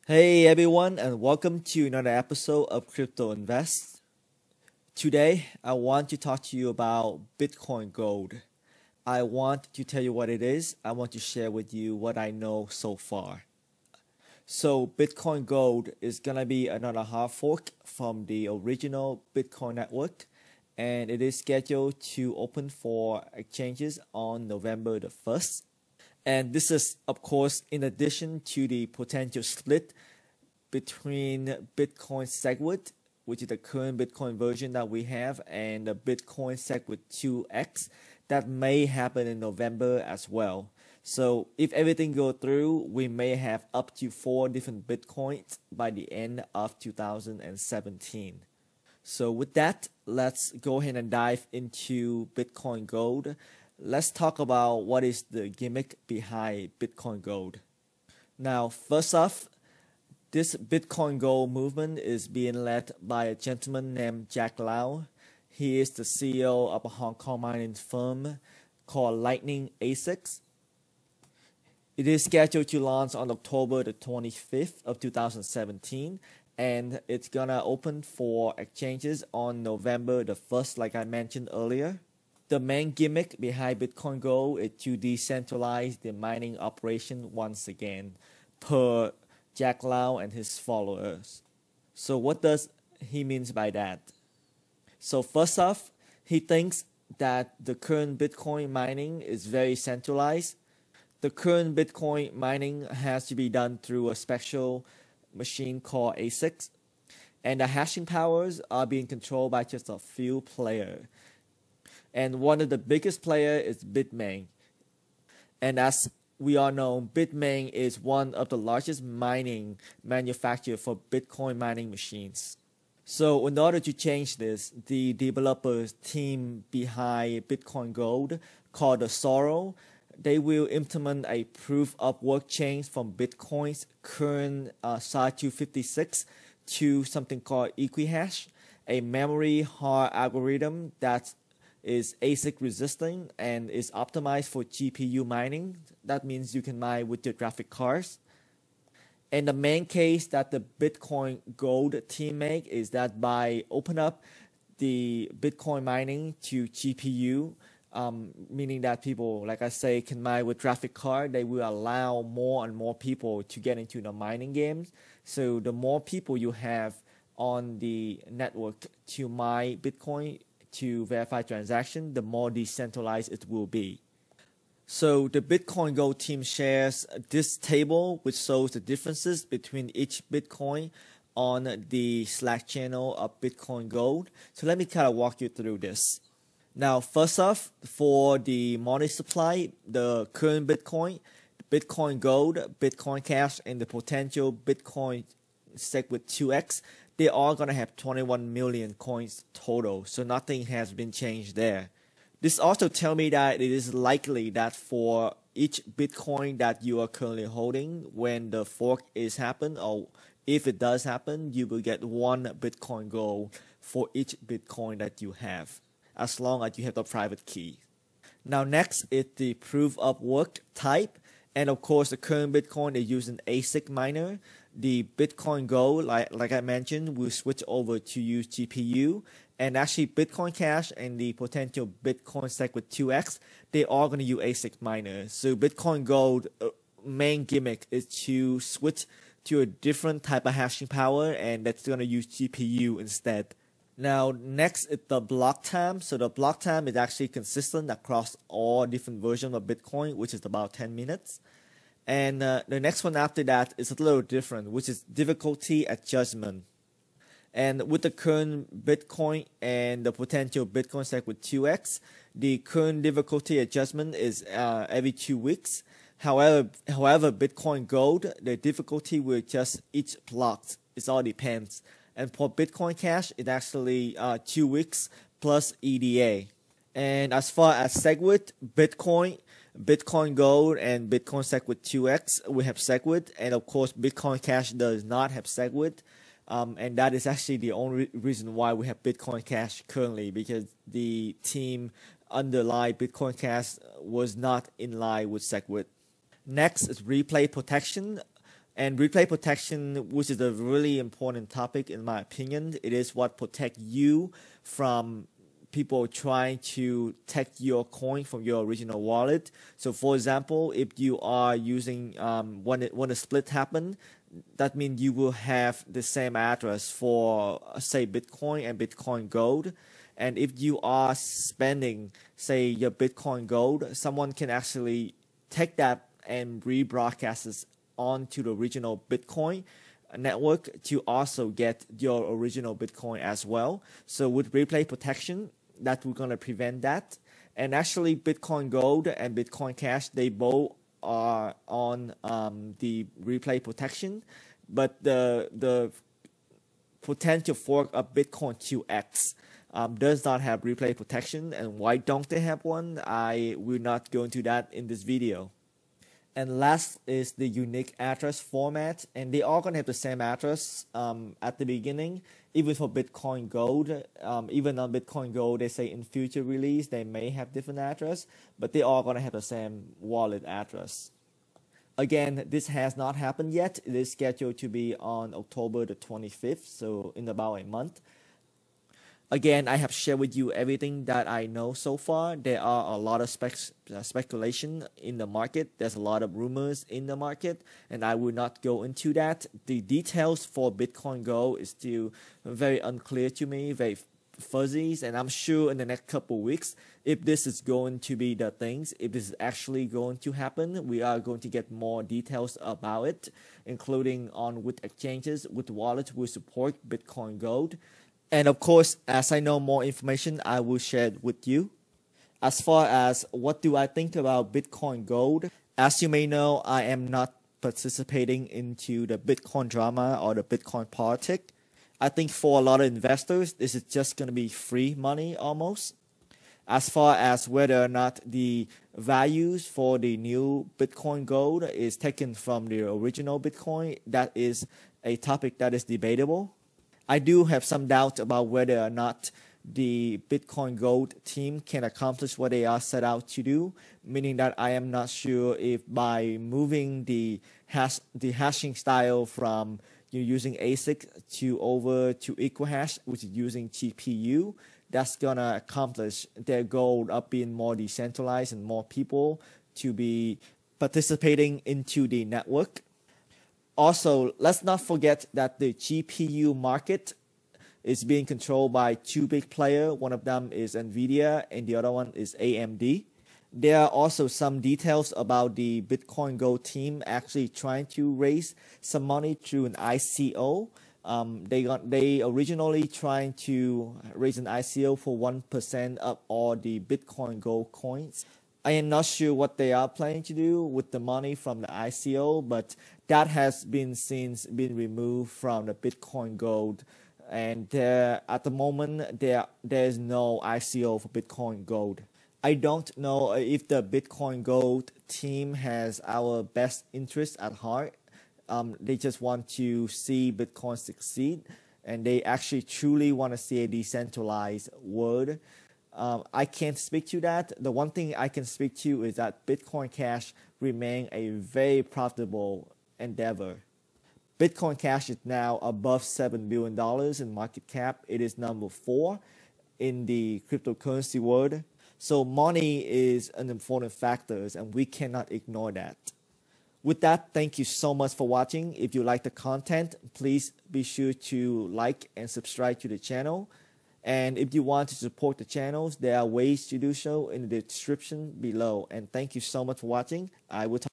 Hey everyone, and welcome to another episode of Crypto Invest. Today, I want to talk to you about Bitcoin Gold. I want to tell you what it is. I want to share with you what I know so far. So, Bitcoin Gold is gonna be another hard fork from the original Bitcoin network, and it is scheduled to open for exchanges on November the 1st. And this is, of course, in addition to the potential split between Bitcoin SegWit, which is the current Bitcoin version that we have, and the Bitcoin SegWit 2X that may happen in November as well. So if everything goes through, we may have up to 4 different Bitcoins by the end of 2017. So with that, let's go ahead and dive into Bitcoin Gold. Let's talk about what is the gimmick behind Bitcoin Gold. Now, first off, this Bitcoin Gold movement is being led by a gentleman named Jack Lau. He is the CEO of a Hong Kong mining firm called Lightning ASICs. It is scheduled to launch on October the 25th of 2017, and it's gonna open for exchanges on November the 1st, like I mentioned earlier. The main gimmick behind Bitcoin Gold is to decentralize the mining operation once again, per Jack Lau and his followers. So what does he mean by that? So first off, he thinks that the current Bitcoin mining is very centralized. The current Bitcoin mining has to be done through a special machine called ASICs, and the hashing powers are being controlled by just a few players. And one of the biggest players is Bitmain. And as we all know, Bitmain is one of the largest mining manufacturers for Bitcoin mining machines. So in order to change this, the developers team behind Bitcoin Gold, called the Sorrow, they will implement a proof of work change from Bitcoin's current SHA-256 to something called Equihash, a memory hard algorithm that is ASIC resistant and is optimized for GPU mining. That means you can mine with your graphic cards. And the main case that the Bitcoin Gold team make is that by open up the Bitcoin mining to GPU, meaning that people, like I say, can mine with graphic card, they will allow more and more people to get into the mining games. So the more people you have on the network to mine Bitcoin to verify transaction, the more decentralized it will be. So the Bitcoin Gold team shares this table which shows the differences between each Bitcoin on the Slack channel of Bitcoin Gold. So let me kind of walk you through this. Now, first off, for the money supply, the current Bitcoin, Bitcoin Gold, Bitcoin Cash, and the potential Bitcoin SegWit 2X, they are going to have 21 million coins total, so nothing has been changed there. This also tells me that it is likely that for each Bitcoin that you are currently holding, when the fork is happen, or if it does happen, you will get 1 Bitcoin Gold for each Bitcoin that you have, as long as you have the private key. Now next is the proof of work type, and of course the current Bitcoin is using ASIC miner. The Bitcoin Gold, like I mentioned, will switch over to use GPU, and actually Bitcoin Cash and the potential Bitcoin SegWit 2X, they are going to use ASIC miners. So Bitcoin Gold main gimmick is to switch to a different type of hashing power, and that's going to use GPU instead. Now next is the block time. So the block time is actually consistent across all different versions of Bitcoin, which is about 10 minutes. And the next one after that is a little different, which is difficulty adjustment. And with the current Bitcoin and the potential Bitcoin SegWit 2X, the current difficulty adjustment is every 2 weeks. However, Bitcoin Gold, the difficulty will adjust each block. It all depends. And for Bitcoin Cash, it's actually 2 weeks plus EDA. And as far as SegWit, Bitcoin Gold, and Bitcoin SegWit 2X, we have SegWit, and of course Bitcoin Cash does not have SegWit, and that is actually the only reason why we have Bitcoin Cash currently, because the team underlying Bitcoin Cash was not in line with SegWit. Next is replay protection. And replay protection, which is a really important topic in my opinion, it is what protects you from people trying to take your coin from your original wallet. So for example, if you are using when a split happens, that means you will have the same address for say Bitcoin and Bitcoin Gold. And if you are spending say your Bitcoin Gold, someone can actually take that and rebroadcast it onto the original Bitcoin network to also get your original Bitcoin as well. So with replay protection, that we're going to prevent that. And actually Bitcoin Gold and Bitcoin Cash, they both are on the replay protection, but the potential fork of Bitcoin 2x does not have replay protection. And why don't they have one? I will not go into that in this video. And last is the unique address format, and they are going to have the same address at the beginning, even for Bitcoin Gold. Even on Bitcoin Gold, they say in future release they may have different address, but they are going to have the same wallet address. Again, this has not happened yet. It is scheduled to be on October the 25th, so in about a month. Again, I have shared with you everything that I know so far. There are a lot of speculation in the market. There's a lot of rumors in the market, and I will not go into that. The details for Bitcoin Gold is still very unclear to me, very fuzzy, and I'm sure in the next couple of weeks, if this is going to be the things, if this is actually going to happen, we are going to get more details about it, including on which exchanges, which wallets will support Bitcoin Gold. And of course, as I know more information, I will share it with you. As far as what do I think about Bitcoin Gold, as you may know, I am not participating into the Bitcoin drama or the Bitcoin politics. I think for a lot of investors, this is just going to be free money almost. As far as whether or not the values for the new Bitcoin Gold is taken from the original Bitcoin, that is a topic that is debatable. I do have some doubts about whether or not the Bitcoin Gold team can accomplish what they are set out to do, meaning that I am not sure if by moving the hashing style from using ASIC over to EqualHash, which is using GPU, that's gonna accomplish their goal of being more decentralized and more people to be participating into the network. Also, let's not forget that the GPU market is being controlled by two big players. One of them is NVIDIA and the other one is AMD. There are also some details about the Bitcoin Gold team actually trying to raise some money through an ICO. They originally trying to raise an ICO for 1% of all the Bitcoin Gold coins. I am not sure what they are planning to do with the money from the ICO, but that has been since been removed from the Bitcoin Gold, and at the moment there is no ICO for Bitcoin Gold. I don't know if the Bitcoin Gold team has our best interest at heart. They just want to see Bitcoin succeed, and they actually truly want to see a decentralized world. I can't speak to that. The one thing I can speak to is that Bitcoin Cash remains a very profitable endeavor. Bitcoin Cash is now above $7 billion in market cap. It is number 4 in the cryptocurrency world. So money is an important factor, and we cannot ignore that. With that, thank you so much for watching. If you like the content, please be sure to like and subscribe to the channel. And if you want to support the channels, there are ways to do so in the description below. And thank you so much for watching. I will talk